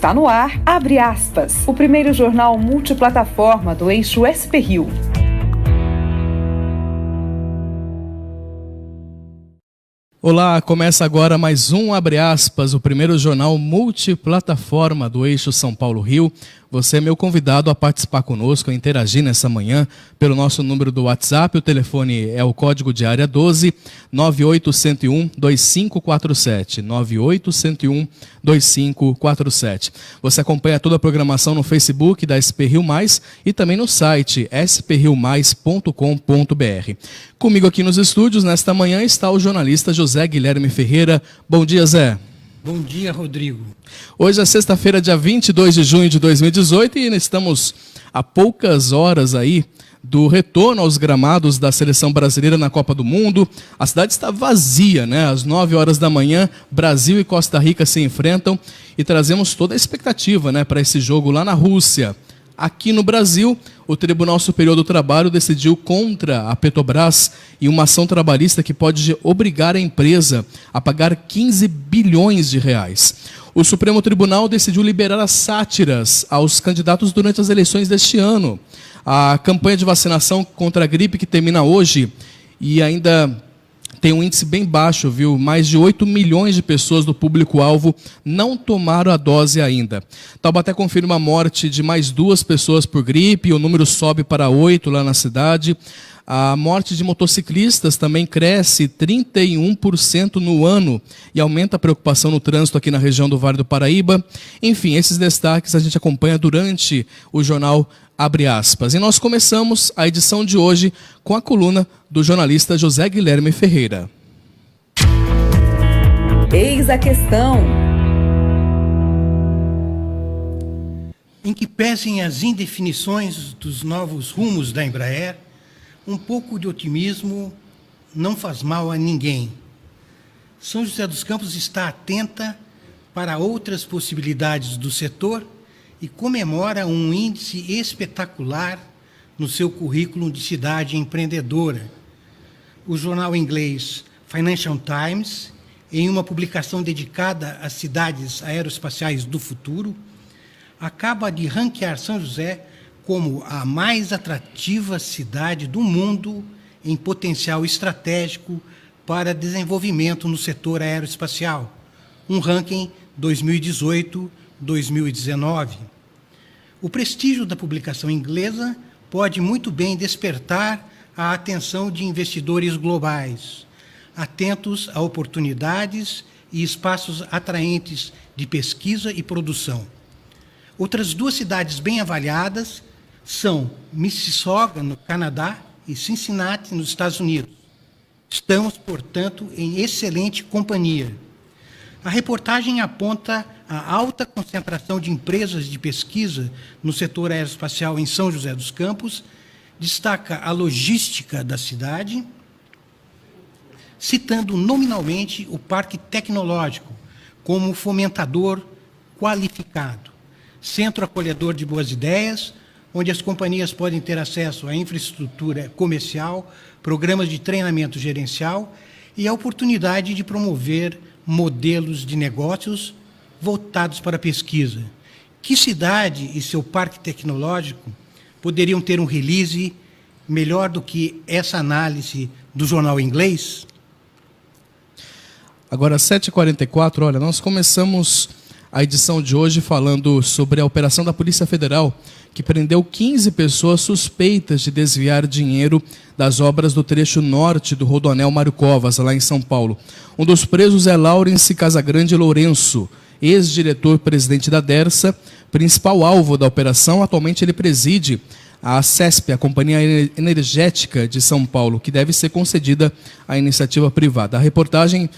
Está no ar, Abre Aspas, o primeiro jornal multiplataforma do eixo SP-Rio. Olá, começa agora mais um Abre Aspas, o primeiro jornal multiplataforma do eixo São Paulo-Rio. Você é meu convidado a participar conosco, a interagir nessa manhã pelo nosso número do WhatsApp. O telefone é o código de área 12 98101 2547. 98101 2547. Você acompanha toda a programação no Facebook da SP-Rio Mais e também no site spriomais.com.br. Comigo aqui nos estúdios, nesta manhã, está o jornalista José Guilherme Ferreira. Bom dia, Zé. Bom dia, Rodrigo. Hoje é sexta-feira, dia 22 de junho de 2018 e estamos a poucas horas aí do retorno aos gramados da seleção brasileira na Copa do Mundo. A cidade está vazia, né? Às 9 horas da manhã, Brasil e Costa Rica se enfrentam e trazemos toda a expectativa, né, para esse jogo lá na Rússia. Aqui no Brasil, o Tribunal Superior do Trabalho decidiu contra a Petrobras em uma ação trabalhista que pode obrigar a empresa a pagar 15 bilhões de reais. O Supremo Tribunal decidiu liberar as sátiras aos candidatos durante as eleições deste ano. A campanha de vacinação contra a gripe que termina hoje e ainda tem um índice bem baixo, viu? Mais de 8 milhões de pessoas do público-alvo não tomaram a dose ainda. Taubaté confirma a morte de mais 2 pessoas por gripe, o número sobe para 8 lá na cidade. A morte de motociclistas também cresce 31% no ano e aumenta a preocupação no trânsito aqui na região do Vale do Paraíba. Enfim, esses destaques a gente acompanha durante o jornal Abre Aspas. E nós começamos a edição de hoje com a coluna do jornalista José Guilherme Ferreira. Eis a questão. Em que pesem as indefinições dos novos rumos da Embraer, um pouco de otimismo não faz mal a ninguém. São José dos Campos está atenta para outras possibilidades do setor e comemora um índice espetacular no seu currículo de cidade empreendedora. O jornal inglês Financial Times, em uma publicação dedicada às cidades aeroespaciais do futuro, acaba de ranquear São José como a mais atrativa cidade do mundo em potencial estratégico para desenvolvimento no setor aeroespacial, um ranking 2018-2019. O prestígio da publicação inglesa pode muito bem despertar a atenção de investidores globais, atentos a oportunidades e espaços atraentes de pesquisa e produção. Outras 2 cidades bem avaliadas são Mississauga, no Canadá, e Cincinnati, nos Estados Unidos. Estamos, portanto, em excelente companhia. A reportagem aponta a alta concentração de empresas de pesquisa no setor aeroespacial em São José dos Campos, destaca a logística da cidade, citando nominalmente o Parque Tecnológico como fomentador qualificado, centro acolhedor de boas ideias, onde as companhias podem ter acesso à infraestrutura comercial, programas de treinamento gerencial e a oportunidade de promover modelos de negócios voltados para a pesquisa. Que cidade e seu parque tecnológico poderiam ter um release melhor do que essa análise do jornal inglês? Agora, 7h44, olha, nós começamos a edição de hoje falando sobre a operação da Polícia Federal, que prendeu 15 pessoas suspeitas de desviar dinheiro das obras do trecho norte do Rodoanel Mário Covas, lá em São Paulo. Um dos presos é Laurence Casagrande Lourenço, ex-diretor-presidente da Dersa, principal alvo da operação. Atualmente ele preside a CESP, a Companhia Energética de São Paulo, que deve ser concedida à iniciativa privada. A reportagem,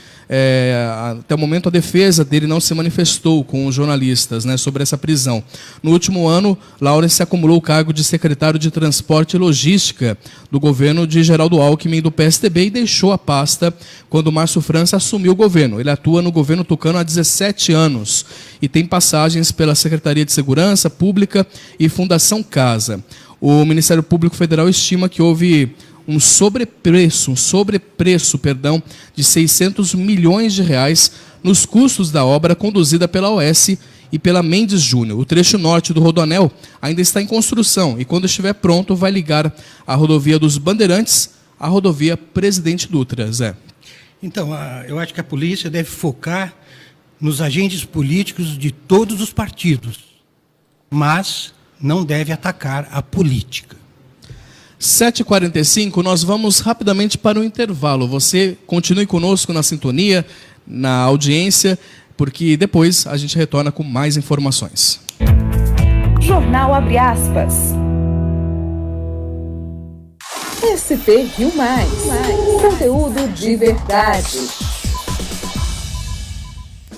até o momento, a defesa dele não se manifestou com os jornalistas, né, sobre essa prisão. No último ano, Laurence acumulou o cargo de secretário de Transporte e Logística do governo de Geraldo Alckmin, do PSDB, e deixou a pasta quando Márcio França assumiu o governo. Ele atua no governo tucano há 17 anos e tem passagens pela Secretaria de Segurança Pública e Fundação Casa. O Ministério Público Federal estima que houve um sobrepreço de 600 milhões de reais nos custos da obra conduzida pela OAS e pela Mendes Júnior. O trecho norte do Rodoanel ainda está em construção e, quando estiver pronto, vai ligar a rodovia dos Bandeirantes à rodovia Presidente Dutra. Zé. Então, eu acho que a polícia deve focar nos agentes políticos de todos os partidos, mas não deve atacar a política. 7h45, nós vamos rapidamente para o intervalo. Você continue conosco na sintonia, na audiência, porque depois a gente retorna com mais informações. Jornal Abre Aspas. SP Rio Mais. Conteúdo de verdade.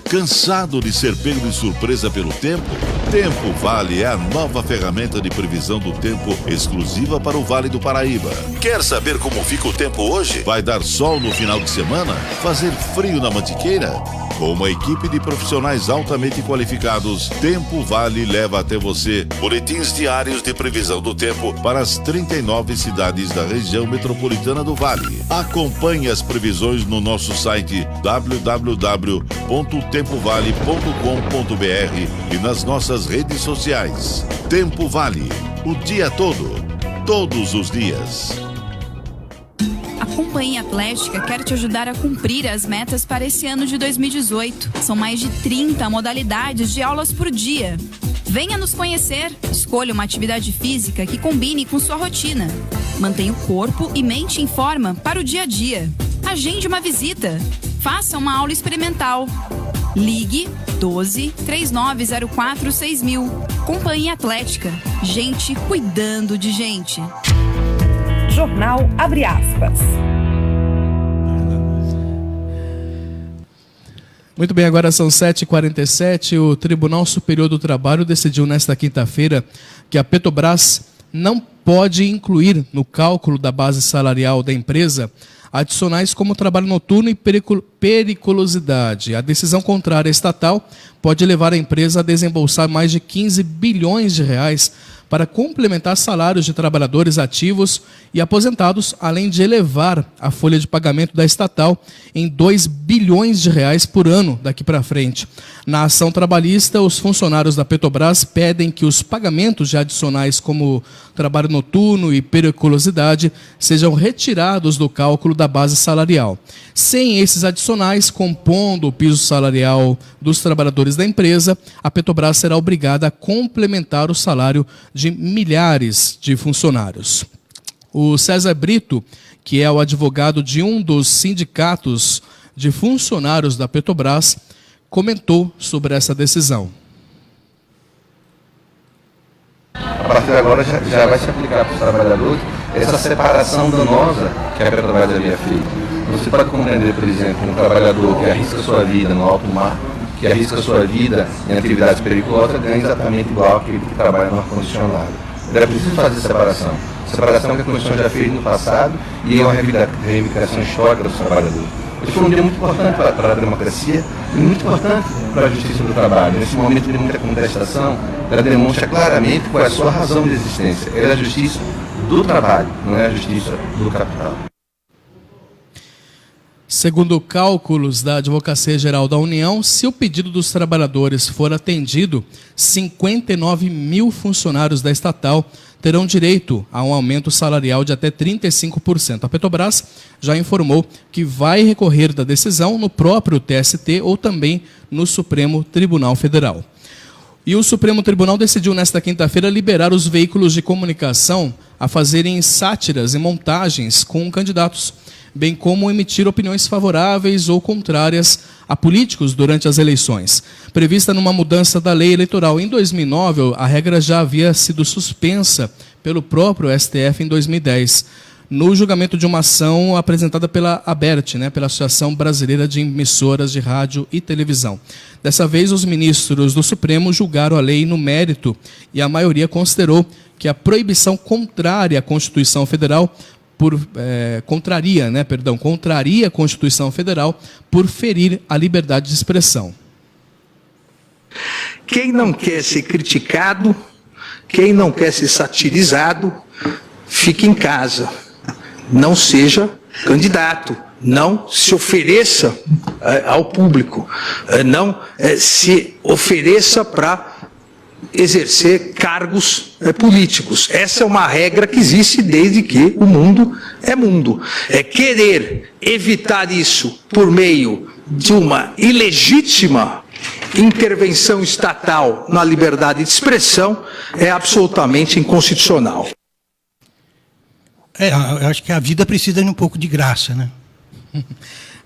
Cansado de ser pego de surpresa pelo tempo? Tempo Vale é a nova ferramenta de previsão do tempo exclusiva para o Vale do Paraíba. Quer saber como fica o tempo hoje? Vai dar sol no final de semana? Fazer frio na Mantiqueira? Com uma equipe de profissionais altamente qualificados, Tempo Vale leva até você boletins diários de previsão do tempo para as 39 cidades da região metropolitana do Vale. Acompanhe as previsões no nosso site www.tempovale.com.br e nas nossas redes sociais. Tempo Vale, o dia todo, todos os dias. A Companhia Atlética quer te ajudar a cumprir as metas para esse ano de 2018. São mais de 30 modalidades de aulas por dia. Venha nos conhecer. Escolha uma atividade física que combine com sua rotina. Mantenha o corpo e mente em forma para o dia a dia. Agende uma visita. Faça uma aula experimental. Ligue 12-3904-6000. Companhia Atlética. Gente cuidando de gente. Jornal Abre Aspas. Muito bem, agora são 7h47. O Tribunal Superior do Trabalho decidiu nesta quinta-feira que a Petrobras não pode incluir no cálculo da base salarial da empresa adicionais como trabalho noturno e periculosidade. A decisão contrária estatal pode levar a empresa a desembolsar mais de 15 bilhões de reais para complementar salários de trabalhadores ativos e aposentados, além de elevar a folha de pagamento da estatal em 2 bilhões de reais por ano daqui para frente. Na ação trabalhista, os funcionários da Petrobras pedem que os pagamentos de adicionais como trabalho noturno e periculosidade sejam retirados do cálculo da base salarial. Sem esses adicionais compondo o piso salarial dos trabalhadores da empresa, a Petrobras será obrigada a complementar o salário de milhares de funcionários. O César Brito, que é o advogado de um dos sindicatos de funcionários da Petrobras, comentou sobre essa decisão. A partir de agora já vai se aplicar para os trabalhadores essa separação danosa que a Petrobras havia feito. Você pode compreender, por exemplo, um trabalhador que arrisca sua vida no alto mar, que arrisca sua vida em atividades perigosas, ganha exatamente igual àquele que trabalha no ar-condicionado. Era preciso fazer separação. Separação que a Constituição já fez no passado e é uma reivindicação histórica dos trabalhadores. Esse foi um dia muito importante para a democracia e muito importante para a justiça do trabalho. Nesse momento de muita contestação, ela demonstra claramente qual é a sua razão de existência. Ela é a justiça do trabalho, não é a justiça do capital. Segundo cálculos da Advocacia Geral da União, se o pedido dos trabalhadores for atendido, 59 mil funcionários da estatal terão direito a um aumento salarial de até 35%. A Petrobras já informou que vai recorrer da decisão no próprio TST ou também no Supremo Tribunal Federal. E o Supremo Tribunal decidiu nesta quinta-feira liberar os veículos de comunicação a fazerem sátiras e montagens com candidatos, bem como emitir opiniões favoráveis ou contrárias a políticos durante as eleições. Prevista numa mudança da lei eleitoral em 2009, a regra já havia sido suspensa pelo próprio STF em 2010, no julgamento de uma ação apresentada pela ABERT, pela Associação Brasileira de Emissoras de Rádio e Televisão. Dessa vez, os ministros do Supremo julgaram a lei no mérito e a maioria considerou que a proibição contraria à Constituição Federal contraria a Constituição Federal por ferir a liberdade de expressão. Quem não quer ser criticado, quem não quer ser satirizado, fique em casa. Não seja candidato, não se ofereça ao público, não se ofereça para exercer cargos políticos. Essa é uma regra que existe desde que o mundo é mundo. Querer evitar isso por meio de uma ilegítima intervenção estatal na liberdade de expressão é absolutamente inconstitucional. Eu acho que a vida precisa de um pouco de graça, né?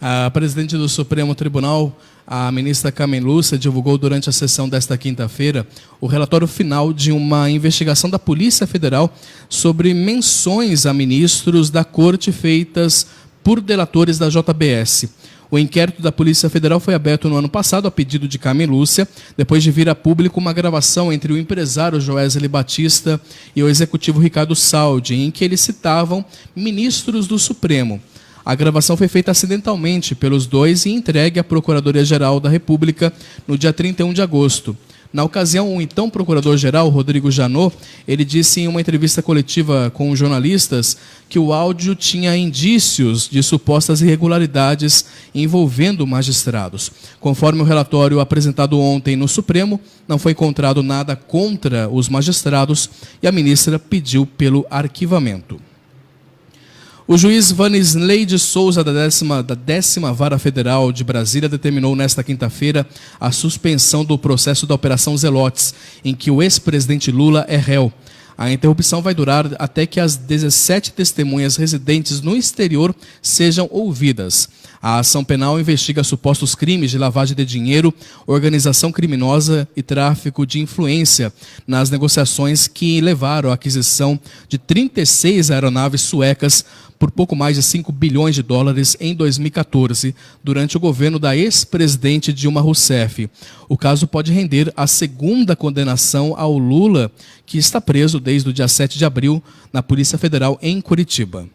A presidente do Supremo Tribunal, a ministra Carmen Lúcia, divulgou durante a sessão desta quinta-feira o relatório final de uma investigação da Polícia Federal sobre menções a ministros da Corte feitas por delatores da JBS. O inquérito da Polícia Federal foi aberto no ano passado a pedido de Carmen Lúcia, depois de vir a público uma gravação entre o empresário Joesley Batista e o executivo Ricardo Saldi, em que eles citavam ministros do Supremo. A gravação foi feita acidentalmente pelos dois e entregue à Procuradoria-Geral da República no dia 31 de agosto. Na ocasião, o então Procurador-Geral, Rodrigo Janot, ele disse em uma entrevista coletiva com jornalistas que o áudio tinha indícios de supostas irregularidades envolvendo magistrados. Conforme o relatório apresentado ontem no Supremo, não foi encontrado nada contra os magistrados e a ministra pediu pelo arquivamento. O juiz Vanisley de Souza, da 10ª Vara Federal de Brasília, determinou nesta quinta-feira a suspensão do processo da Operação Zelotes, em que o ex-presidente Lula é réu. A interrupção vai durar até que as 17 testemunhas residentes no exterior sejam ouvidas. A ação penal investiga supostos crimes de lavagem de dinheiro, organização criminosa e tráfico de influência nas negociações que levaram à aquisição de 36 aeronaves suecas por pouco mais de 5 bilhões de dólares em 2014, durante o governo da ex-presidente Dilma Rousseff. O caso pode render a segunda condenação ao Lula, que está preso desde o dia 7 de abril na Polícia Federal em Curitiba.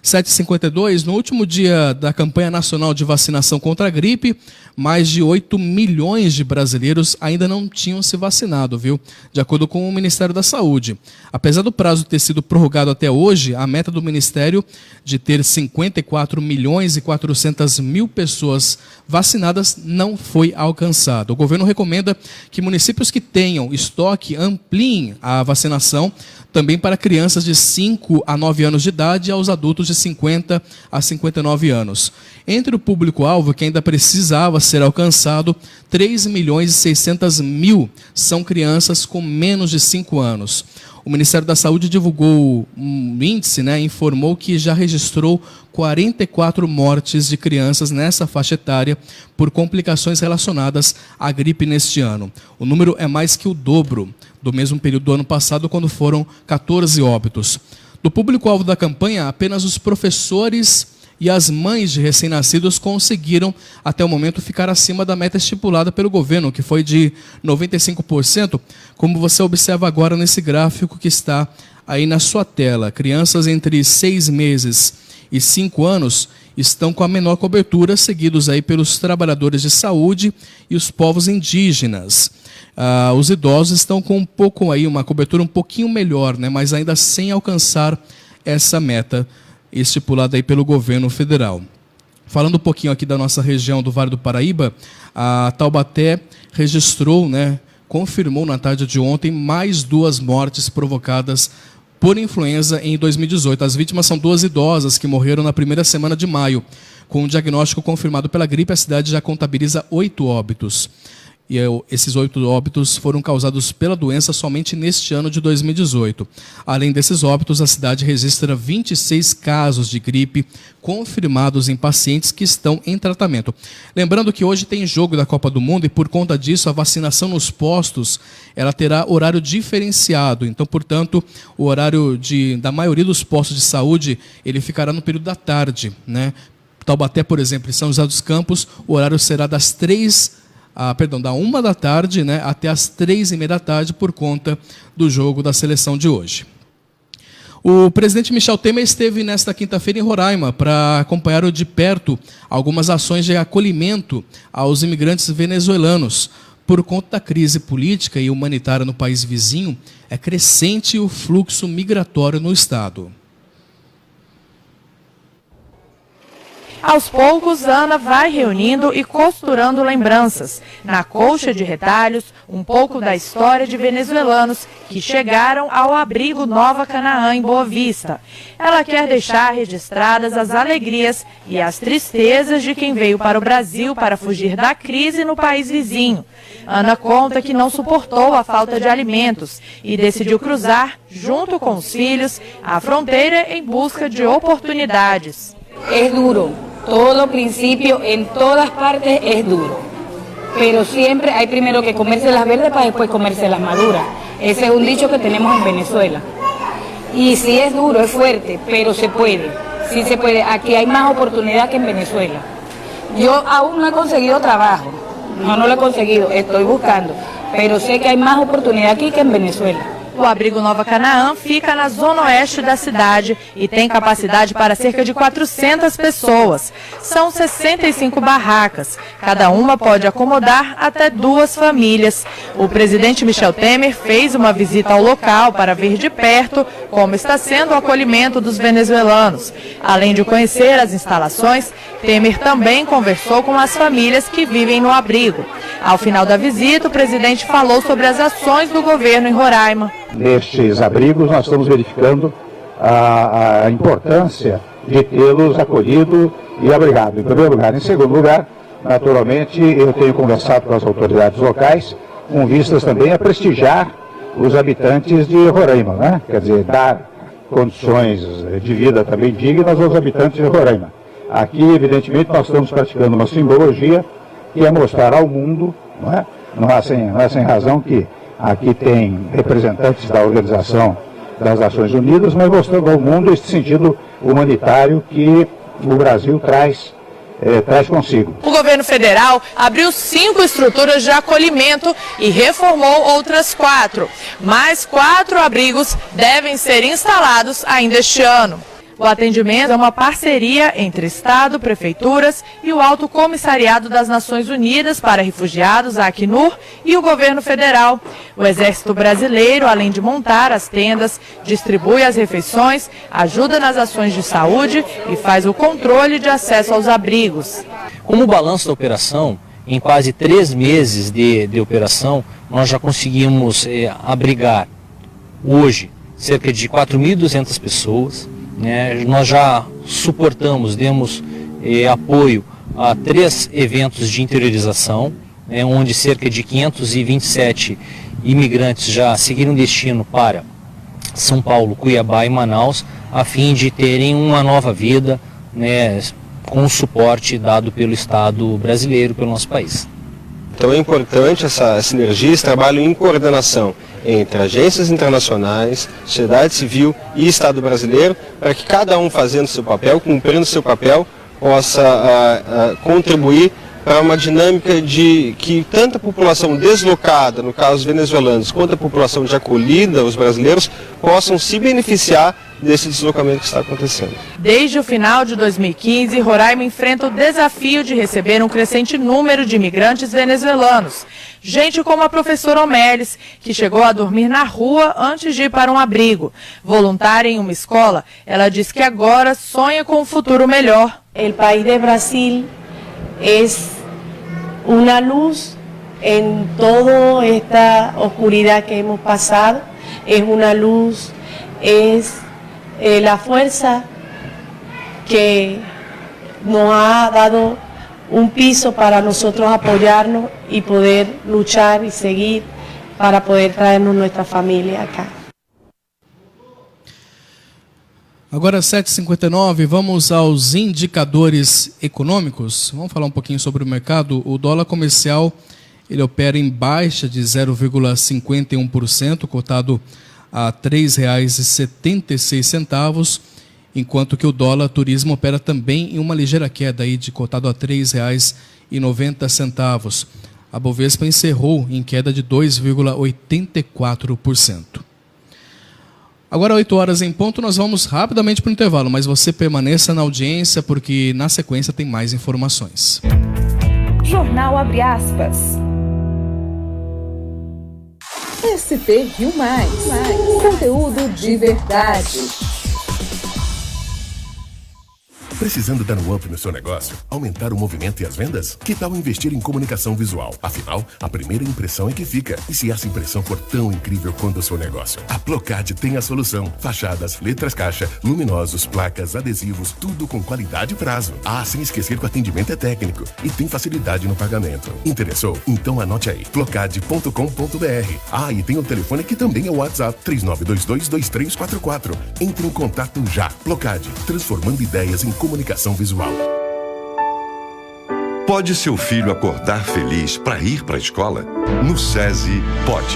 7h52, no último dia da campanha nacional de vacinação contra a gripe, mais de 8 milhões de brasileiros ainda não tinham se vacinado, viu? De acordo com o Ministério da Saúde. Apesar do prazo ter sido prorrogado até hoje, a meta do Ministério de ter 54 milhões e 400 mil pessoas vacinadas não foi alcançada. O governo recomenda que municípios que tenham estoque ampliem a vacinação também para crianças de 5 a 9 anos de idade e aos adultos de 50 a 59 anos. Entre o público-alvo que ainda precisava ser alcançado, 3 milhões e 600 mil são crianças com menos de 5 anos. O Ministério da Saúde divulgou um índice, informou que já registrou 44 mortes de crianças nessa faixa etária por complicações relacionadas à gripe neste ano. O número é mais que o dobro do mesmo período do ano passado, quando foram 14 óbitos. Do público-alvo da campanha, apenas os professores e as mães de recém-nascidos conseguiram, até o momento, ficar acima da meta estipulada pelo governo, que foi de 95%, como você observa agora nesse gráfico que está aí na sua tela. Crianças entre 6 meses e 5 anos estão com a menor cobertura, seguidos aí pelos trabalhadores de saúde e os povos indígenas. Os idosos estão com uma cobertura um pouquinho melhor, mas ainda sem alcançar essa meta estipulada aí pelo governo federal. Falando um pouquinho aqui da nossa região do Vale do Paraíba, a Taubaté registrou, confirmou na tarde de ontem, mais 2 mortes provocadas por influenza em 2018. As vítimas são 2 idosas que morreram na primeira semana de maio. Com o diagnóstico confirmado pela gripe, a cidade já contabiliza 8 óbitos. E esses 8 óbitos foram causados pela doença somente neste ano de 2018. Além desses óbitos, a cidade registra 26 casos de gripe confirmados em pacientes que estão em tratamento. Lembrando que hoje tem jogo da Copa do Mundo e, por conta disso, a vacinação nos postos ela terá horário diferenciado. Então, portanto, o horário da maioria dos postos de saúde ele ficará no período da tarde. Taubaté, por exemplo, em São José dos Campos, o horário será da 1 da tarde, até as 3h30 da tarde, por conta do jogo da seleção de hoje. O presidente Michel Temer esteve nesta quinta-feira em Roraima para acompanhar de perto algumas ações de acolhimento aos imigrantes venezuelanos. Por conta da crise política e humanitária no país vizinho, é crescente o fluxo migratório no estado. Aos poucos, Ana vai reunindo e costurando lembranças. Na colcha de retalhos, um pouco da história de venezuelanos que chegaram ao abrigo Nova Canaã, em Boa Vista. Ela quer deixar registradas as alegrias e as tristezas de quem veio para o Brasil para fugir da crise no país vizinho. Ana conta que não suportou a falta de alimentos e decidiu cruzar, junto com os filhos, a fronteira em busca de oportunidades. É duro, todo princípio em todas partes é duro, pero siempre hay primero que comerse las verdes para después comerse las maduras. Ese es un dicho que tenemos en Venezuela. Y sí es duro, es fuerte, pero se puede, sí se puede. Aquí hay más oportunidad que en Venezuela. Yo aún no he conseguido trabajo, no lo he conseguido, estoy buscando, pero sé que hay más oportunidad aquí que en Venezuela. O abrigo Nova Canaã fica na zona oeste da cidade e tem capacidade para cerca de 400 pessoas. São 65 barracas. Cada uma pode acomodar até 2 famílias. O presidente Michel Temer fez uma visita ao local para ver de perto como está sendo o acolhimento dos venezuelanos. Além de conhecer as instalações, Temer também conversou com as famílias que vivem no abrigo. Ao final da visita, o presidente falou sobre as ações do governo em Roraima. Nestes abrigos, nós estamos verificando a importância de tê-los acolhido e abrigado, em primeiro lugar. Em segundo lugar, naturalmente, eu tenho conversado com as autoridades locais, com vistas também a prestigiar os habitantes de Roraima, né? Quer dizer, dar condições de vida também dignas aos habitantes de Roraima. Aqui, evidentemente, nós estamos praticando uma simbologia que é mostrar ao mundo, não é sem razão que aqui tem representantes da Organização das Nações Unidas, mas mostrando ao mundo esse sentido humanitário que o Brasil traz consigo. O governo federal abriu 5 estruturas de acolhimento e reformou outras 4. Mais 4 abrigos devem ser instalados ainda este ano. O atendimento é uma parceria entre Estado, prefeituras e o Alto Comissariado das Nações Unidas para Refugiados, a Acnur, e o governo federal. O Exército Brasileiro, além de montar as tendas, distribui as refeições, ajuda nas ações de saúde e faz o controle de acesso aos abrigos. Como balanço da operação, em quase 3 meses de operação, nós já conseguimos abrigar hoje cerca de 4.200 pessoas. Nós já suportamos, demos apoio a 3 eventos de interiorização, onde cerca de 527 imigrantes já seguiram destino para São Paulo, Cuiabá e Manaus, a fim de terem uma nova vida, com o suporte dado pelo Estado brasileiro, pelo nosso país. Então é importante essa sinergia, esse trabalho em coordenação entre agências internacionais, sociedade civil e Estado brasileiro, para que cada um fazendo seu papel, cumprindo seu papel, possa contribuir para uma dinâmica de que tanto a população deslocada, no caso os venezuelanos, quanto a população de acolhida, os brasileiros, possam se beneficiar desse deslocamento que está acontecendo. Desde o final de 2015, Roraima enfrenta o desafio de receber um crescente número de imigrantes venezuelanos. Gente como a professora Omeles, que chegou a dormir na rua antes de ir para um abrigo. Voluntária em uma escola, ela diz que agora sonha com um futuro melhor. O país de Brasil é uma luz em toda esta oscuridade que hemos passado. É uma luz, la fuerza que nos ha dado un piso para nosotros apoyarnos y poder luchar y seguir para poder traernos nuestra familia acá. Agora 7h59, vamos aos indicadores econômicos. Vamos falar um pouquinho sobre o mercado. O dólar comercial ele opera em baixa de 0,51%, cotado a R$ 3,76, enquanto que o dólar turismo opera também em uma ligeira queda aí de cotado a R$ 3,90. A Bovespa encerrou em queda de 2,84%. Agora 8 horas em ponto, nós vamos rapidamente para o intervalo, mas você permaneça na audiência porque na sequência tem mais informações. Jornal Abre Aspas. SP Rio Mais. Conteúdo de verdade. Precisando dar um up no seu negócio? Aumentar o movimento e as vendas? Que tal investir em comunicação visual? Afinal, a primeira impressão é que fica. E se essa impressão for tão incrível quanto o seu negócio? A Plocad tem a solução. Fachadas, letras caixa, luminosos, placas, adesivos, tudo com qualidade e prazo. Ah, sem esquecer que o atendimento é técnico e tem facilidade no pagamento. Interessou? Então anote aí, plocad.com.br. Ah, e tem o telefone que também é o WhatsApp, 3922-2344. Entre em contato já. Plocad, transformando ideias em comunicação visual. Pode seu filho acordar feliz para ir para a escola? No SESI, pode.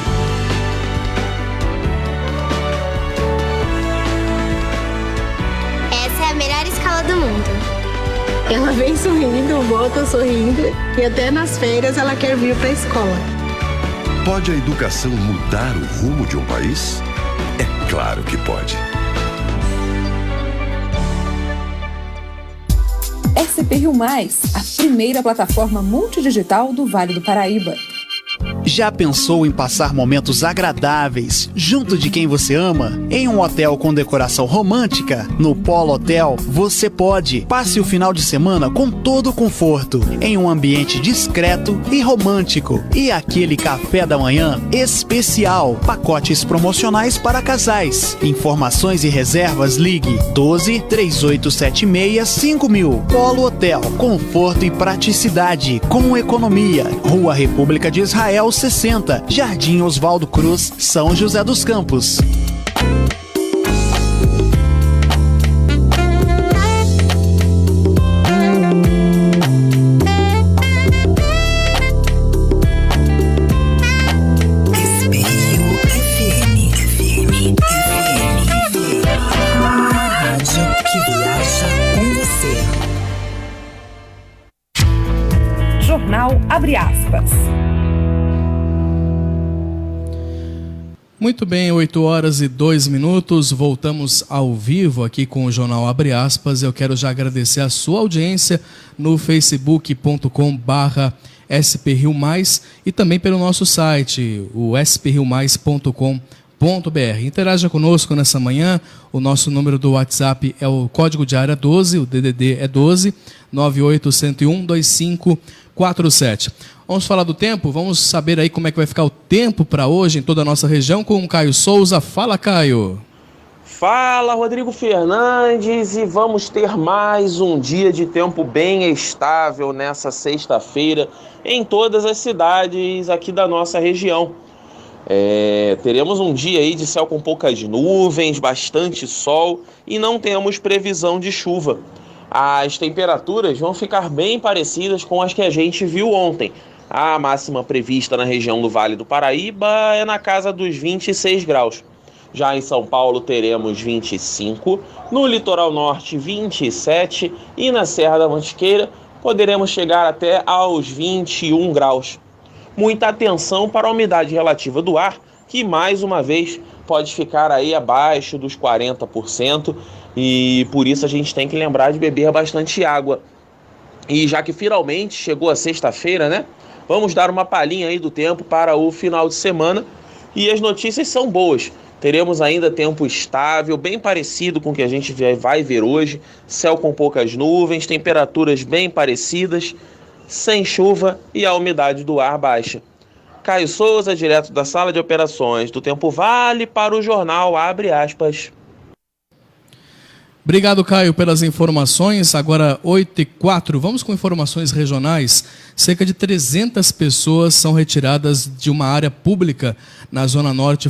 Essa é a melhor escola do mundo. Ela vem sorrindo, volta sorrindo e até nas férias ela quer vir para a escola. Pode a educação mudar o rumo de um país? É claro que pode. SP Rio Mais, a primeira plataforma multidigital do Vale do Paraíba. Já pensou em passar momentos agradáveis junto de quem você ama? Em um hotel com decoração romântica? No Polo Hotel, você pode. Passe o final de semana com todo o conforto, em um ambiente discreto e romântico. E aquele café da manhã especial. Pacotes promocionais para casais. Informações e reservas, ligue 12 3876 5000. Polo Hotel, conforto e praticidade, com economia. Rua República de Israel 60, Jardim Oswaldo Cruz, São José dos Campos. Jornal Abre Aspas. Muito bem, 8h02, voltamos ao vivo aqui com o Jornal Abre Aspas. Eu quero já agradecer a sua audiência no facebook.com/SP Rio Mais e também pelo nosso site, o spriomais.com.br. Interaja conosco nessa manhã. O nosso número do WhatsApp é o código de área 12, o DDD é 12 9801 2547. Vamos falar do tempo? Vamos saber aí como é que vai ficar o tempo para hoje em toda a nossa região com o Caio Souza. Fala, Caio. Fala, Rodrigo Fernandes, e vamos ter mais um dia de tempo bem estável nessa sexta-feira em todas as cidades aqui da nossa região. Teremos um dia aí de céu com poucas nuvens, bastante sol e não temos previsão de chuva. As temperaturas vão ficar bem parecidas com as que a gente viu ontem. A máxima prevista na região do Vale do Paraíba é na casa dos 26 graus. Já em São Paulo teremos 25, no litoral norte 27 e na Serra da Mantiqueira poderemos chegar até aos 21 graus. Muita atenção para a umidade relativa do ar, que mais uma vez pode ficar aí abaixo dos 40%, e por isso a gente tem que lembrar de beber bastante água. E já que finalmente chegou a sexta-feira, né? Vamos dar uma palhinha aí do tempo para o final de semana, e as notícias são boas. Teremos ainda tempo estável, bem parecido com o que a gente vai ver hoje, céu com poucas nuvens, temperaturas bem parecidas, sem chuva e a umidade do ar baixa. Caio Souza, direto da sala de operações do Tempo Vale, para o Jornal Abre Aspas. Obrigado, Caio, pelas informações. Agora 8h04, vamos com informações regionais. Cerca de 300 pessoas são retiradas de uma área pública na Zona Norte,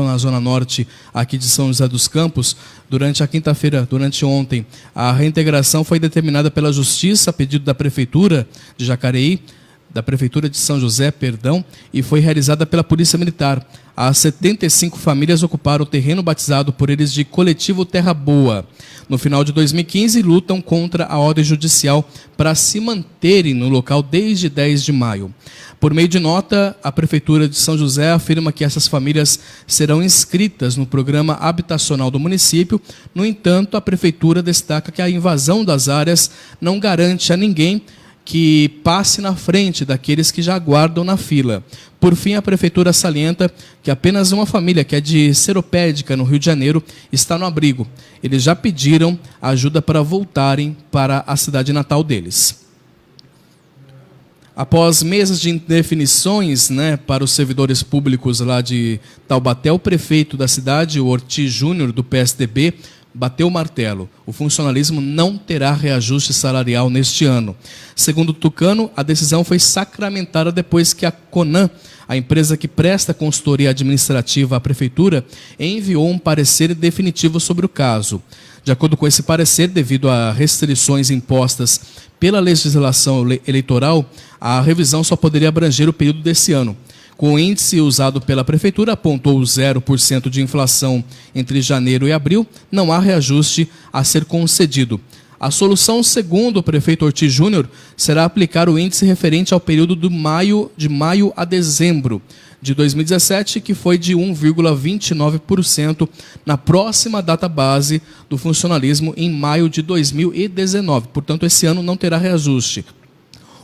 na Zona Norte aqui de São José dos Campos, durante a quinta-feira, durante ontem. A reintegração foi determinada pela Justiça, a pedido da Prefeitura de Jacareí, da Prefeitura de São José, e foi realizada pela Polícia Militar. As 75 famílias ocuparam o terreno batizado por eles de Coletivo Terra Boa. No final de 2015, lutam contra a ordem judicial para se manterem no local desde 10 de maio. Por meio de nota, a Prefeitura de São José afirma que essas famílias serão inscritas no programa habitacional do município. No entanto, a Prefeitura destaca que a invasão das áreas não garante a ninguém que passe na frente daqueles que já aguardam na fila. Por fim, a Prefeitura salienta que apenas uma família, que é de Seropédica, no Rio de Janeiro, está no abrigo. Eles já pediram ajuda para voltarem para a cidade natal deles. Após meses de indefinições, para os servidores públicos lá de Taubaté, o prefeito da cidade, o Ortiz Júnior, do PSDB, bateu o martelo. O funcionalismo não terá reajuste salarial neste ano. Segundo o tucano, a decisão foi sacramentada depois que a Conan, a empresa que presta consultoria administrativa à prefeitura, enviou um parecer definitivo sobre o caso. De acordo com esse parecer, devido a restrições impostas pela legislação eleitoral, a revisão só poderia abranger o período desse ano. Com o índice usado pela Prefeitura, apontou 0% de inflação entre janeiro e abril, não há reajuste a ser concedido. A solução, segundo o prefeito Ortiz Júnior, será aplicar o índice referente ao período de maio a dezembro de 2017, que foi de 1,29% na próxima data base do funcionalismo em maio de 2019. Portanto, esse ano não terá reajuste.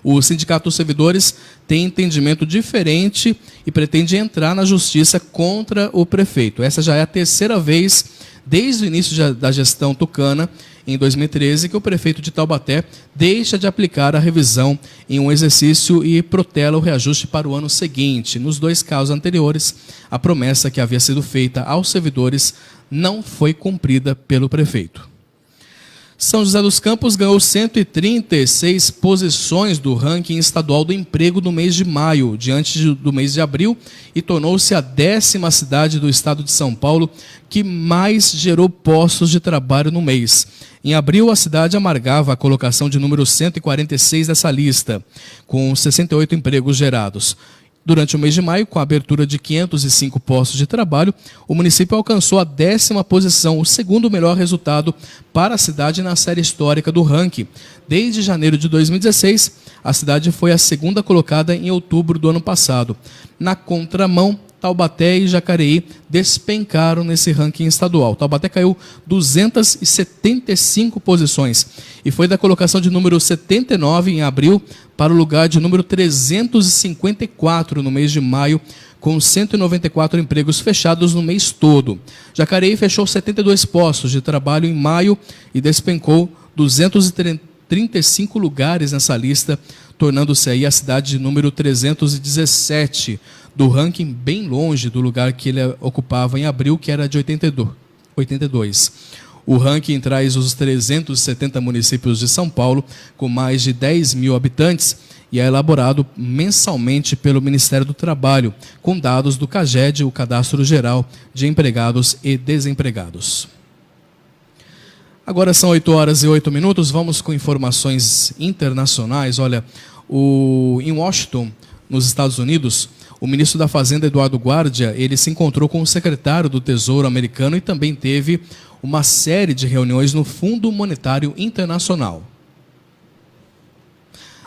O Sindicato dos Servidores tem entendimento diferente e pretende entrar na justiça contra o prefeito. Essa já é a terceira vez, desde o início da gestão tucana, em 2013, que o prefeito de Taubaté deixa de aplicar a revisão em um exercício e protela o reajuste para o ano seguinte. Nos dois casos anteriores, a promessa que havia sido feita aos servidores não foi cumprida pelo prefeito. São José dos Campos ganhou 136 posições do ranking estadual do emprego no mês de maio, diante do mês de abril, e tornou-se a 10ª cidade do estado de São Paulo que mais gerou postos de trabalho no mês. Em abril, a cidade amargava a colocação de número 146 dessa lista, com 68 empregos gerados. Durante o mês de maio, com a abertura de 505 postos de trabalho, o município alcançou a 10ª posição, o segundo melhor resultado para a cidade na série histórica do ranking. Desde janeiro de 2016, a cidade foi a segunda colocada em outubro do ano passado. Na contramão, Taubaté e Jacareí despencaram nesse ranking estadual. Taubaté caiu 275 posições e foi da colocação de número 79 em abril para o lugar de número 354 no mês de maio, com 194 empregos fechados no mês todo. Jacareí fechou 72 postos de trabalho em maio e despencou 235 lugares nessa lista, tornando-se aí a cidade de número 317 do ranking, bem longe do lugar que ele ocupava em abril, que era de 82. O ranking traz os 370 municípios de São Paulo, com mais de 10 mil habitantes, e é elaborado mensalmente pelo Ministério do Trabalho, com dados do CAGED, o Cadastro Geral de Empregados e Desempregados. Agora são 8h08, vamos com informações internacionais. Olha, em Washington, nos Estados Unidos, o ministro da Fazenda, Eduardo Guardia, ele se encontrou com o secretário do Tesouro americano e também teve uma série de reuniões no Fundo Monetário Internacional.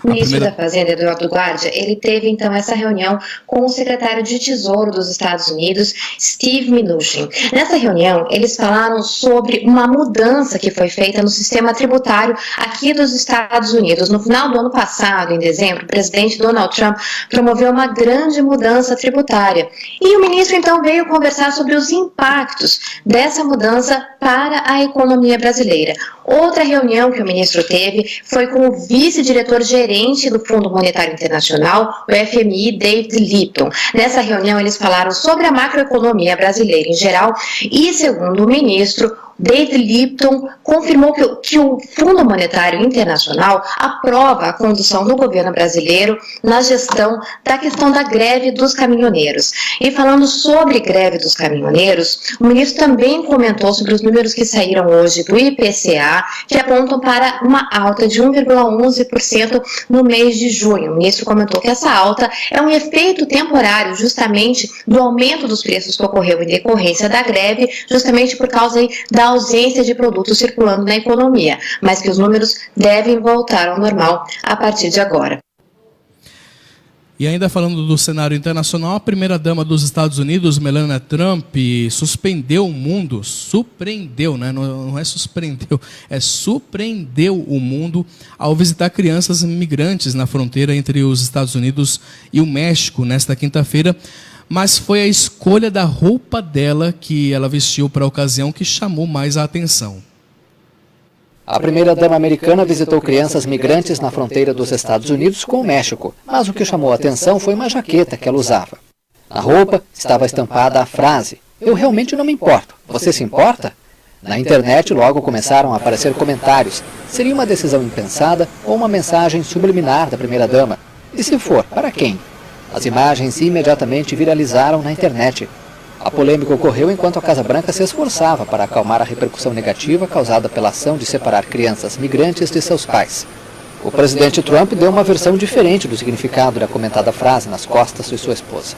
O ministro da Fazenda, Eduardo Guardia, ele teve então essa reunião com o secretário de Tesouro dos Estados Unidos, Steve Mnuchin. Nessa reunião, eles falaram sobre uma mudança que foi feita no sistema tributário aqui dos Estados Unidos. No final do ano passado, em dezembro, o presidente Donald Trump promoveu uma grande mudança tributária. E o ministro então veio conversar sobre os impactos dessa mudança para a economia brasileira. Outra reunião que o ministro teve foi com o vice-diretor-gerente do Fundo Monetário Internacional, o FMI, David Lipton. Nessa reunião, eles falaram sobre a macroeconomia brasileira em geral e, segundo o ministro, David Lipton confirmou que o Fundo Monetário Internacional aprova a condução do governo brasileiro na gestão da questão da greve dos caminhoneiros. E falando sobre greve dos caminhoneiros, o ministro também comentou sobre os números que saíram hoje do IPCA, que apontam para uma alta de 1,11% no mês de junho. O ministro comentou que essa alta é um efeito temporário justamente do aumento dos preços que ocorreu em decorrência da greve, justamente por causa aí da ausência de produtos circulando na economia, mas que os números devem voltar ao normal a partir de agora. E ainda falando do cenário internacional, a primeira-dama dos Estados Unidos, Melania Trump, surpreendeu o mundo, surpreendeu, né? Não é surpreendeu, é surpreendeu o mundo ao visitar crianças migrantes na fronteira entre os Estados Unidos e o México nesta quinta-feira, mas foi a escolha da roupa dela que ela vestiu para a ocasião que chamou mais a atenção. A primeira-dama americana visitou crianças migrantes na fronteira dos Estados Unidos com o México, mas o que chamou a atenção foi uma jaqueta que ela usava. Na roupa estava estampada a frase: "Eu realmente não me importo. Você se importa?" Na internet logo começaram a aparecer comentários. Seria uma decisão impensada ou uma mensagem subliminar da primeira-dama? E se for, para quem? As imagens imediatamente viralizaram na internet. A polêmica ocorreu enquanto a Casa Branca se esforçava para acalmar a repercussão negativa causada pela ação de separar crianças migrantes de seus pais. O presidente Trump deu uma versão diferente do significado da comentada frase nas costas de sua esposa.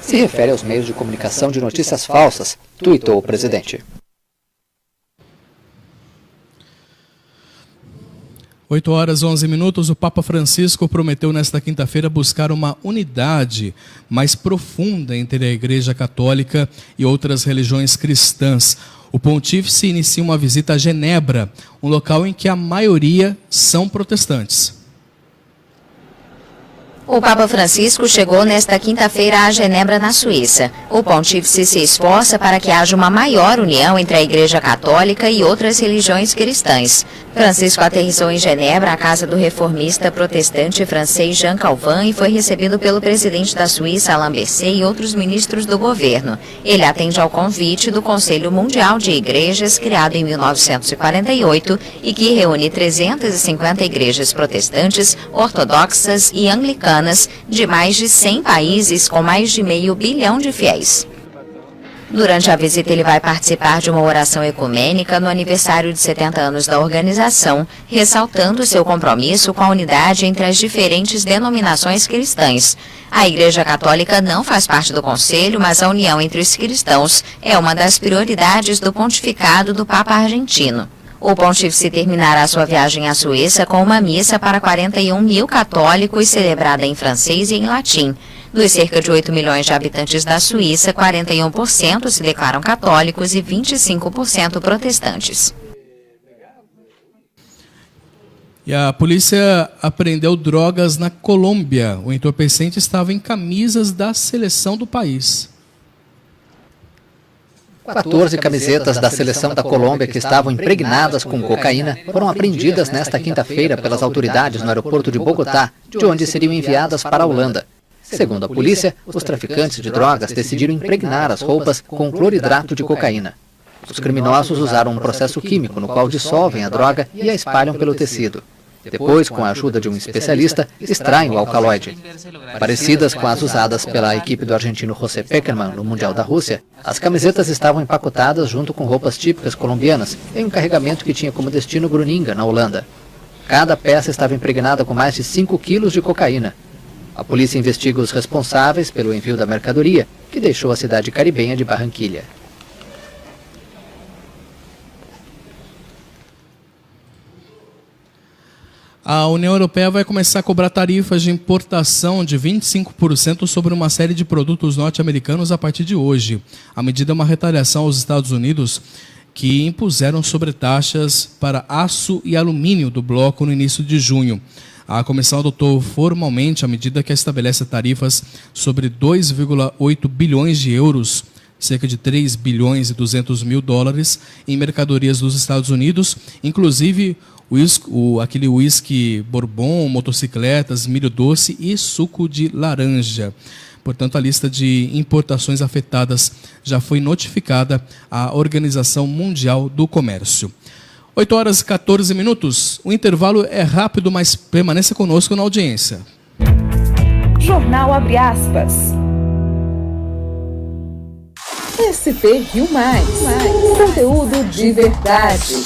Se refere aos meios de comunicação de notícias falsas, tuitou o presidente. 8h11, o Papa Francisco prometeu nesta quinta-feira buscar uma unidade mais profunda entre a Igreja Católica e outras religiões cristãs. O pontífice inicia uma visita a Genebra, um local em que a maioria são protestantes. O Papa Francisco chegou nesta quinta-feira a Genebra, na Suíça. O pontífice se esforça para que haja uma maior união entre a Igreja Católica e outras religiões cristãs. Francisco aterrissou em Genebra, a casa do reformista protestante francês Jean Calvin, e foi recebido pelo presidente da Suíça, Alain Berset, e outros ministros do governo. Ele atende ao convite do Conselho Mundial de Igrejas, criado em 1948, e que reúne 350 igrejas protestantes, ortodoxas e anglicanas de mais de 100 países com mais de 500 milhões de fiéis. Durante a visita, ele vai participar de uma oração ecumênica no aniversário de 70 anos da organização, ressaltando seu compromisso com a unidade entre as diferentes denominações cristãs. A Igreja Católica não faz parte do Conselho, mas a união entre os cristãos é uma das prioridades do pontificado do Papa argentino. O pontífice terminará sua viagem à Suíça com uma missa para 41 mil católicos, celebrada em francês e em latim. Dos cerca de 8 milhões de habitantes da Suíça, 41% se declaram católicos e 25% protestantes. E a polícia apreendeu drogas na Colômbia. O entorpecente estava em camisas da seleção do país. 14 camisetas da seleção da Colômbia que estavam impregnadas com cocaína foram apreendidas nesta quinta-feira pelas autoridades no aeroporto de Bogotá, de onde seriam enviadas para a Holanda. Segundo a polícia, os traficantes de drogas decidiram impregnar as roupas com cloridrato de cocaína. Os criminosos usaram um processo químico no qual dissolvem a droga e a espalham pelo tecido. Depois, com a ajuda de um especialista, extraem o alcaloide. Parecidas com as usadas pela equipe do argentino José Peckerman no Mundial da Rússia, as camisetas estavam empacotadas junto com roupas típicas colombianas em um carregamento que tinha como destino Groninga, na Holanda. Cada peça estava impregnada com mais de 5 quilos de cocaína. A polícia investiga os responsáveis pelo envio da mercadoria, que deixou a cidade caribenha de Barranquilha. A União Europeia vai começar a cobrar tarifas de importação de 25% sobre uma série de produtos norte-americanos a partir de hoje. A medida é uma retaliação aos Estados Unidos, que impuseram sobretaxas para aço e alumínio do bloco no início de junho. A comissão adotou formalmente a medida que estabelece tarifas sobre 2,8 bilhões de euros, cerca de 3 bilhões e 200 mil dólares, em mercadorias dos Estados Unidos, inclusive aquele uísque bourbon, motocicletas, milho doce e suco de laranja. Portanto, a lista de importações afetadas já foi notificada à Organização Mundial do Comércio. 8h14. O intervalo é rápido, mas permaneça conosco na audiência. Jornal Abre Aspas. SP Rio Mais. Conteúdo de verdade.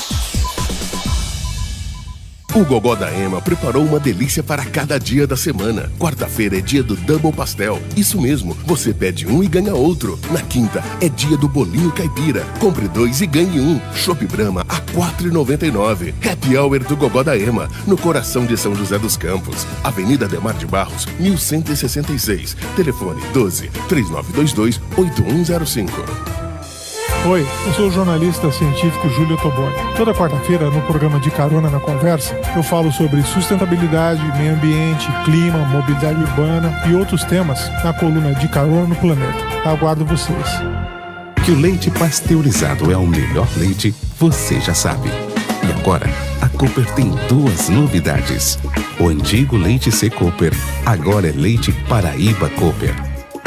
O Gogó da Ema preparou uma delícia para cada dia da semana. Quarta-feira é dia do Double Pastel. Isso mesmo, você pede um e ganha outro. Na quinta é dia do Bolinho Caipira. Compre 2 e ganhe 1. Chopp Brahma a R$ 4,99. Happy Hour do Gogó da Ema, no coração de São José dos Campos. Avenida Ademar de Barros, 1166. Telefone 12-3922-8105. Oi, eu sou o jornalista científico Júlio Toboni. Toda quarta-feira, no programa De Carona na Conversa, eu falo sobre sustentabilidade, meio ambiente, clima, mobilidade urbana e outros temas na coluna De Carona no Planeta. Aguardo vocês. Que o leite pasteurizado é o melhor leite, você já sabe. E agora, a Cooper tem 2 novidades. O antigo leite C Cooper agora é leite Paraíba Cooper.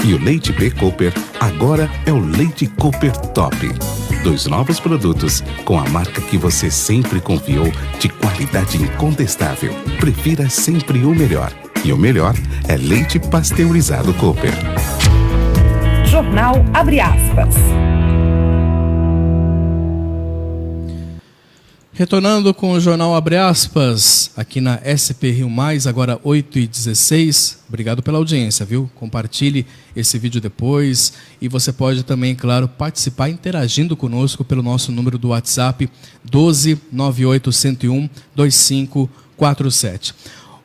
E o leite B Cooper agora é o leite Cooper Top. 2 novos produtos com a marca que você sempre confiou, de qualidade incontestável. Prefira sempre o melhor. E o melhor é leite pasteurizado Cooper. Jornal Abre Aspas. Retornando com o Jornal Abre Aspas, aqui na SP Rio Mais, agora 8h16. Obrigado pela audiência, viu? Compartilhe esse vídeo depois e você pode também, claro, participar interagindo conosco pelo nosso número do WhatsApp 12 98 101 2547.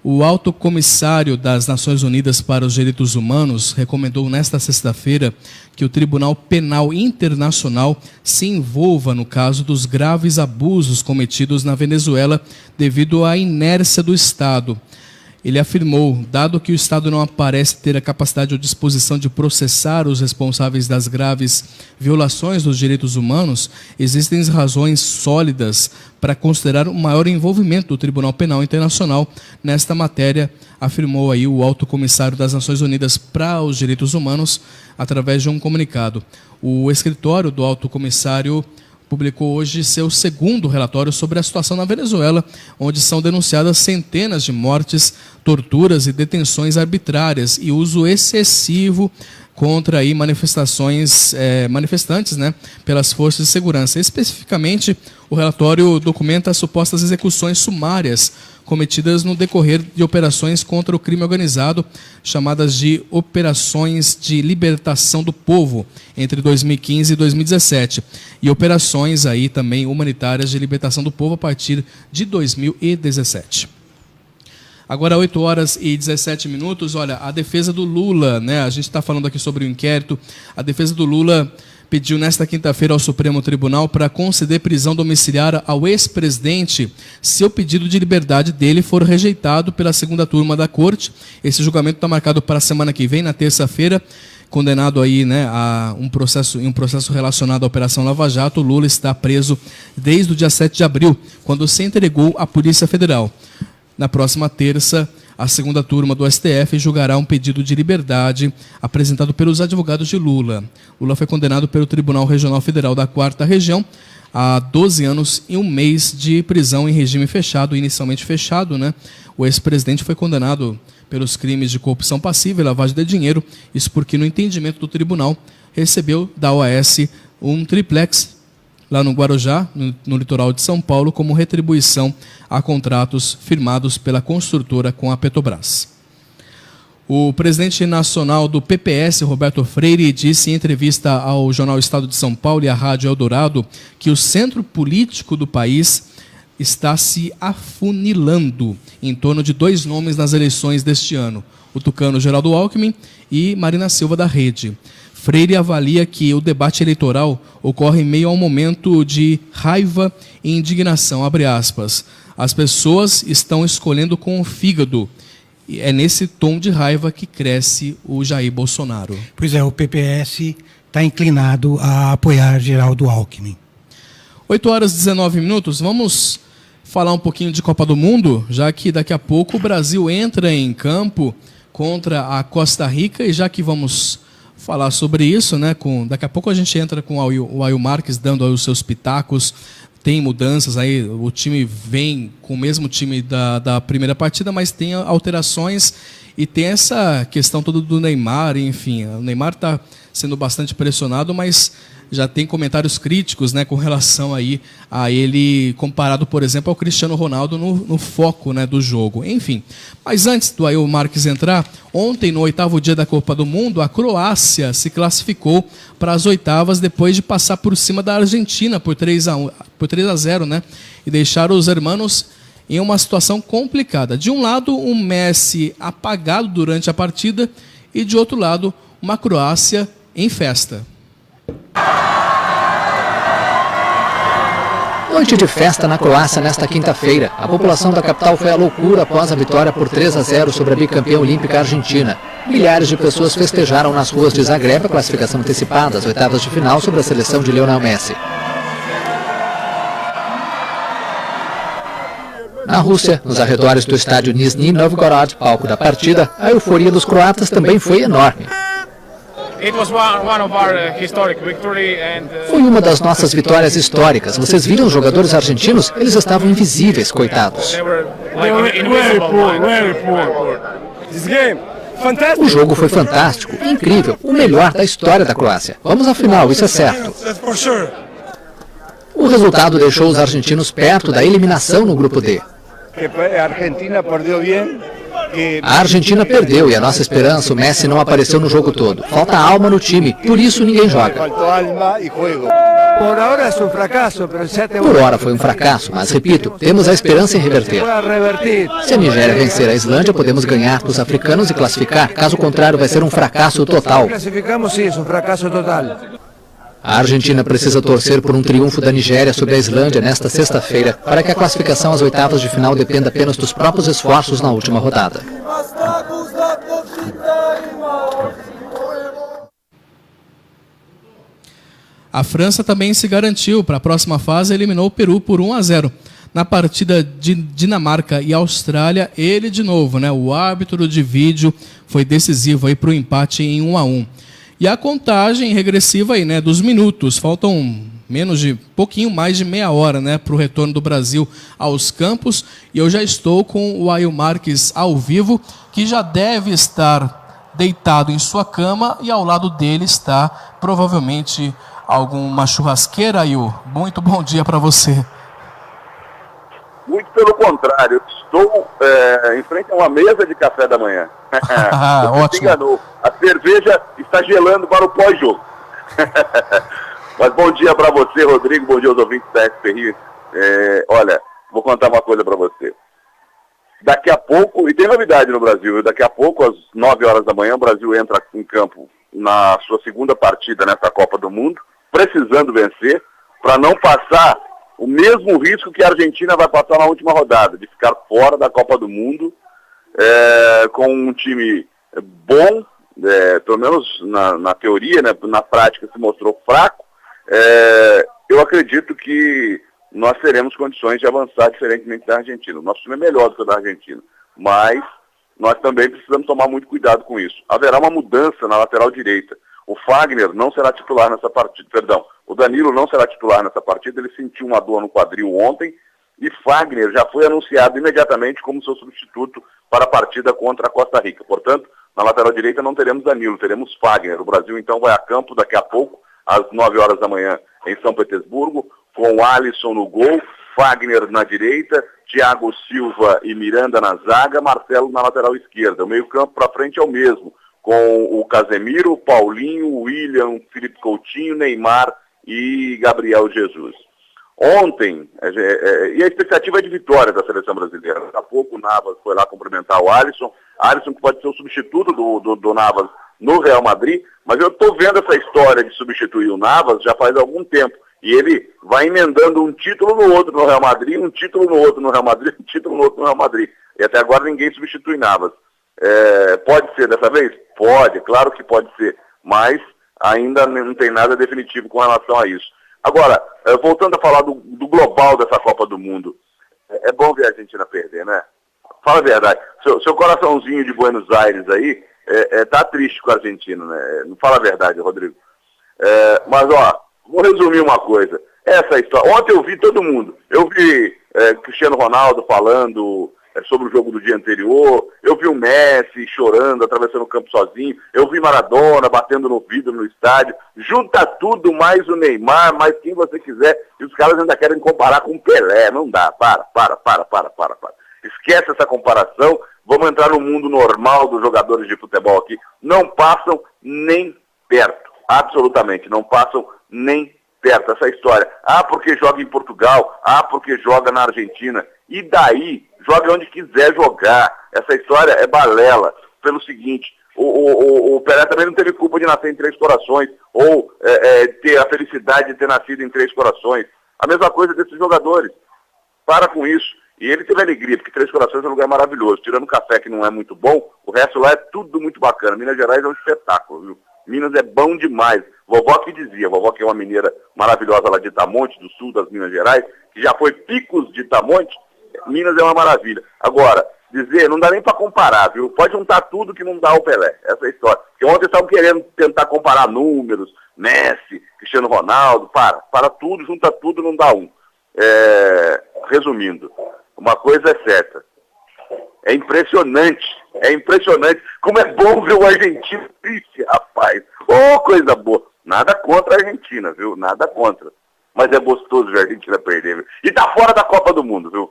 O Alto Comissário das Nações Unidas para os Direitos Humanos recomendou nesta sexta-feira que o Tribunal Penal Internacional se envolva no caso dos graves abusos cometidos na Venezuela devido à inércia do Estado. Ele afirmou, dado que o Estado não parece ter a capacidade ou disposição de processar os responsáveis das graves violações dos direitos humanos, existem razões sólidas para considerar o maior envolvimento do Tribunal Penal Internacional nesta matéria, afirmou aí o Alto Comissário das Nações Unidas para os Direitos Humanos através de um comunicado. O escritório do Alto Comissário publicou hoje seu segundo relatório sobre a situação na Venezuela, onde são denunciadas centenas de mortes, torturas e detenções arbitrárias e uso excessivo contra aí manifestantes, pelas forças de segurança. Especificamente, o relatório documenta as supostas execuções sumárias cometidas no decorrer de operações contra o crime organizado, chamadas de Operações de Libertação do Povo, entre 2015 e 2017, e operações aí também humanitárias de libertação do povo a partir de 2017. Agora, 8h17, olha, a defesa do Lula, né? A gente está falando aqui sobre o inquérito. A defesa do Lula pediu nesta quinta-feira ao Supremo Tribunal para conceder prisão domiciliar ao ex-presidente se o pedido de liberdade dele for rejeitado pela segunda turma da corte. Esse julgamento está marcado para a semana que vem, na terça-feira. Condenado aí, né, a um processo relacionado à Operação Lava Jato, Lula está preso desde o dia 7 de abril, quando se entregou à Polícia Federal. Na próxima terça, a segunda turma do STF julgará um pedido de liberdade apresentado pelos advogados de Lula. Lula foi condenado pelo Tribunal Regional Federal da 4ª Região a 12 anos e 1 mês de prisão em regime fechado, inicialmente fechado, né? O ex-presidente foi condenado pelos crimes de corrupção passiva e lavagem de dinheiro, isso porque, no entendimento do tribunal, recebeu da OAS um triplex lá no Guarujá, no litoral de São Paulo, como retribuição a contratos firmados pela construtora com a Petrobras. O presidente nacional do PPS, Roberto Freire, disse em entrevista ao jornal Estado de São Paulo e à Rádio Eldorado que o centro político do país está se afunilando em torno de 2 nomes nas eleições deste ano, o tucano Geraldo Alckmin e Marina Silva da Rede. Freire avalia que o debate eleitoral ocorre em meio a um momento de raiva e indignação, abre aspas. As pessoas estão escolhendo com o fígado. E é nesse tom de raiva que cresce o Jair Bolsonaro. Pois é, o PPS está inclinado a apoiar Geraldo Alckmin. 8h19, vamos falar um pouquinho de Copa do Mundo, já que daqui a pouco o Brasil entra em campo contra a Costa Rica, e já que vamos falar sobre isso, né? Daqui a pouco a gente entra com o Ail Marques dando aí os seus pitacos. Tem mudanças aí, o time vem com o mesmo time da primeira partida, mas tem alterações e tem essa questão toda do Neymar, enfim. O Neymar está sendo bastante pressionado, mas já tem comentários críticos, né, com relação aí a ele comparado, por exemplo, ao Cristiano Ronaldo no foco, né, do jogo. Enfim, mas antes do Ail Marques entrar, ontem, no 8º dia da Copa do Mundo, a Croácia se classificou para as oitavas depois de passar por cima da Argentina por 3-0, né, e deixar os hermanos em uma situação complicada. De um lado, um Messi apagado durante a partida e, de outro lado, uma Croácia em festa. Noite de festa na Croácia nesta quinta-feira. A população da capital foi à loucura após a vitória por 3-0 sobre a bicampeã olímpica argentina. Milhares de pessoas festejaram nas ruas de Zagreb a classificação antecipada às oitavas de final sobre a seleção de Lionel Messi. Na Rússia, nos arredores do estádio Nizhny Novgorod, palco da partida, a euforia dos croatas também foi enorme. Foi uma das nossas vitórias históricas. Vocês viram os jogadores argentinos? Eles estavam invisíveis, coitados. O jogo foi fantástico, incrível, o melhor da história da Croácia. Vamos à final, isso é certo. O resultado deixou os argentinos perto da eliminação no grupo D. A Argentina perdeu e a nossa esperança, o Messi não apareceu no jogo todo. Falta alma no time, por isso ninguém joga. Por hora foi um fracasso, mas repito, temos a esperança em reverter. Se a Nigéria vencer a Islândia, podemos ganhar dos africanos e classificar. Caso contrário, vai ser um fracasso total. A Argentina precisa torcer por um triunfo da Nigéria sobre a Islândia nesta sexta-feira, para que a classificação às oitavas de final dependa apenas dos próprios esforços na última rodada. A França também se garantiu para a próxima fase e eliminou o Peru por 1-0. Na partida de Dinamarca e Austrália, ele de novo, né? O árbitro de vídeo foi decisivo para o empate em 1-1. E a contagem regressiva aí, né, dos minutos. Faltam pouquinho mais de meia hora, né, para o retorno do Brasil aos campos. E eu já estou com o Ail Marques ao vivo, que já deve estar deitado em sua cama e ao lado dele está provavelmente alguma churrasqueira, Ail. Muito bom dia para você. Muito pelo contrário, estou em frente a uma mesa de café da manhã. Você ótimo. se enganou. A cerveja está gelando para o pós-jogo. Mas bom dia para você, Rodrigo. Bom dia aos ouvintes da SPRI. Olha, vou contar uma coisa para você. Daqui a pouco, e tem novidade no Brasil, daqui a pouco, às 9 horas da manhã, o Brasil entra em campo na sua segunda partida nessa Copa do Mundo, precisando vencer, para não passar o mesmo risco que a Argentina vai passar na última rodada, de ficar fora da Copa do Mundo, com um time bom, pelo menos na teoria, né, na prática se mostrou fraco. Eu acredito que nós teremos condições de avançar diferentemente da Argentina. O nosso time é melhor do que o da Argentina, mas nós também precisamos tomar muito cuidado com isso. Haverá uma mudança na lateral direita. O Fagner não será titular nessa partida, o Danilo não será titular nessa partida, ele sentiu uma dor no quadril ontem, e Fagner já foi anunciado imediatamente como seu substituto para a partida contra a Costa Rica. Portanto, na lateral direita não teremos Danilo, teremos Fagner. O Brasil então vai a campo daqui a pouco, às 9 horas da manhã, em São Petersburgo, com o Alisson no gol, Fagner na direita, Thiago Silva e Miranda na zaga, Marcelo na lateral esquerda. O meio-campo para frente é o mesmo, com o Casemiro, Paulinho, William, Felipe Coutinho, Neymar e Gabriel Jesus. Ontem, e a expectativa é de vitória da seleção brasileira. Daqui a pouco o Navas foi lá cumprimentar o Alisson que pode ser o substituto do Navas no Real Madrid, mas eu estou vendo essa história de substituir o Navas já faz algum tempo. E ele vai emendando um título no outro no Real Madrid, um título no outro no Real Madrid, um título no outro no Real Madrid. E até agora ninguém substitui Navas. Pode ser dessa vez? Pode, claro que pode ser, mas ainda não tem nada definitivo com relação a isso. Agora, voltando a falar do global dessa Copa do Mundo, é bom ver a Argentina perder, né? Fala a verdade, seu coraçãozinho de Buenos Aires aí tá triste com a Argentina, né? Não fala a verdade, Rodrigo. Mas, ó, vou resumir uma coisa. Essa história, ontem eu vi todo mundo, eu vi Cristiano Ronaldo falando sobre o jogo do dia anterior. Eu vi o Messi chorando, atravessando o campo sozinho. Eu vi Maradona batendo no vidro no estádio. Junta tudo, mais o Neymar, mais quem você quiser. E os caras ainda querem comparar com o Pelé. Não dá. Para. Esquece essa comparação. Vamos entrar no mundo normal dos jogadores de futebol aqui. Não passam nem perto. Absolutamente, não passam nem perto. Essa história. Porque joga em Portugal. Porque joga na Argentina. E daí, joga onde quiser jogar. Essa história é balela. Pelo seguinte, o Pelé também não teve culpa de nascer em Três Corações. Ou ter a felicidade de ter nascido em Três Corações. A mesma coisa desses jogadores. Para com isso. E ele teve alegria, porque Três Corações é um lugar maravilhoso. Tirando o café, que não é muito bom, o resto lá é tudo muito bacana. Minas Gerais é um espetáculo, viu? Minas é bom demais. Vovó que dizia, vovó que é uma mineira maravilhosa lá de Itamonte, do sul das Minas Gerais, que já foi Picos de Itamonte, Minas é uma maravilha. Agora, dizer, não dá nem para comparar, viu? Pode juntar tudo que não dá ao Pelé, essa é a história. Porque ontem estavam querendo tentar comparar números, Messi, Cristiano Ronaldo, para tudo, junta tudo, não dá um. Resumindo, uma coisa é certa, é impressionante como é bom ver o argentino triste, rapaz. Coisa boa. Nada contra a Argentina, viu? Nada contra. Mas é gostoso ver a Argentina perder, viu? E tá fora da Copa do Mundo, viu?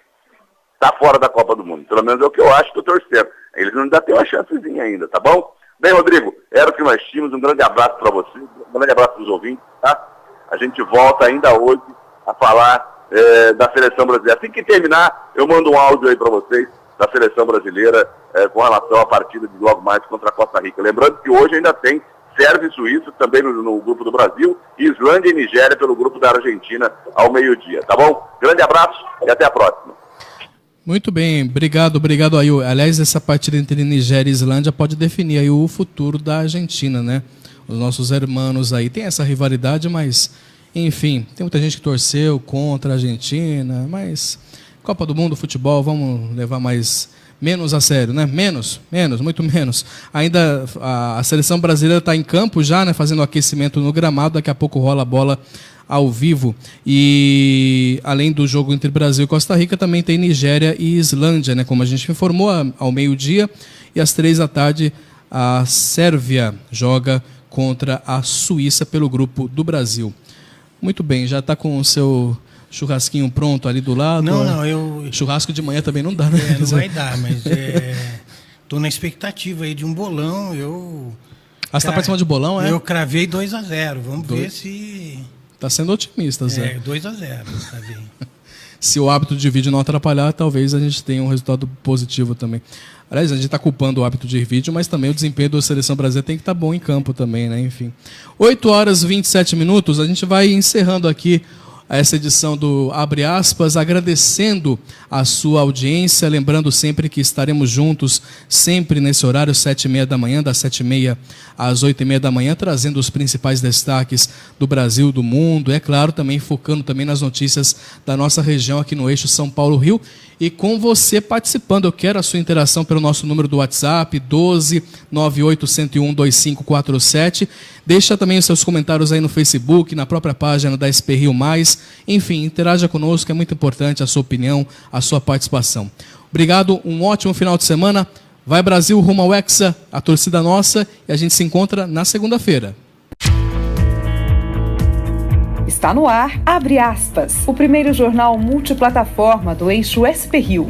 Tá fora da Copa do Mundo. Pelo menos é o que eu acho, tô torcendo. Eles ainda têm uma chancezinha ainda, tá bom? Bem, Rodrigo, era o que nós tínhamos. Um grande abraço para você, um grande abraço pros ouvintes, tá? A gente volta ainda hoje a falar da seleção brasileira. Assim que terminar, eu mando um áudio aí para vocês da seleção brasileira com relação à partida de logo mais contra a Costa Rica. Lembrando que hoje ainda tem Sérvia e Suíça também no grupo do Brasil, e Islândia e Nigéria pelo grupo da Argentina ao meio-dia, tá bom? Grande abraço e até a próxima. Muito bem, obrigado aí. Aliás, essa partida entre Nigéria e Islândia pode definir aí o futuro da Argentina, né? Os nossos irmãos aí tem essa rivalidade, mas enfim, tem muita gente que torceu contra a Argentina, mas Copa do Mundo, futebol, vamos levar menos a sério, né? Menos, muito menos. Ainda a seleção brasileira está em campo já, né? Fazendo aquecimento no gramado, daqui a pouco rola a bola ao vivo. E além do jogo entre Brasil e Costa Rica, também tem Nigéria e Islândia, né? Como a gente informou, ao meio-dia, e às 15h a Sérvia joga contra a Suíça pelo grupo do Brasil. Muito bem, já está com o seu churrasquinho pronto ali do lado? Não, churrasco de manhã também não dá, né? Não vai dar, mas tô na expectativa aí de um bolão. Você está participando de bolão, Eu cravei 2-0, vamos ver se... Está sendo otimista, Zé. 2-0, tá bem. Se o hábito de vídeo não atrapalhar, talvez a gente tenha um resultado positivo também. Aliás, a gente está culpando o hábito de vídeo, mas também o desempenho da seleção brasileira tem que estar bom em campo também, né? Enfim. 8h27, a gente vai encerrando aqui essa edição do Abre Aspas, agradecendo a sua audiência, lembrando sempre que estaremos juntos sempre nesse horário, 7h30 da manhã, das 7h30 às 8h30 da manhã, trazendo os principais destaques do Brasil, do mundo, é claro, também focando também nas notícias da nossa região aqui no eixo São Paulo-Rio, e com você participando. Eu quero a sua interação pelo nosso número do WhatsApp, 12-98-101-2547. Deixa também os seus comentários aí no Facebook, na própria página da SP Rio Mais. Enfim, interaja conosco, é muito importante a sua opinião, a sua participação. Obrigado, um ótimo final de semana. Vai Brasil, rumo ao Hexa, a torcida nossa, e a gente se encontra na segunda-feira. Está no ar, Abre Aspas, o primeiro jornal multiplataforma do eixo SP Rio.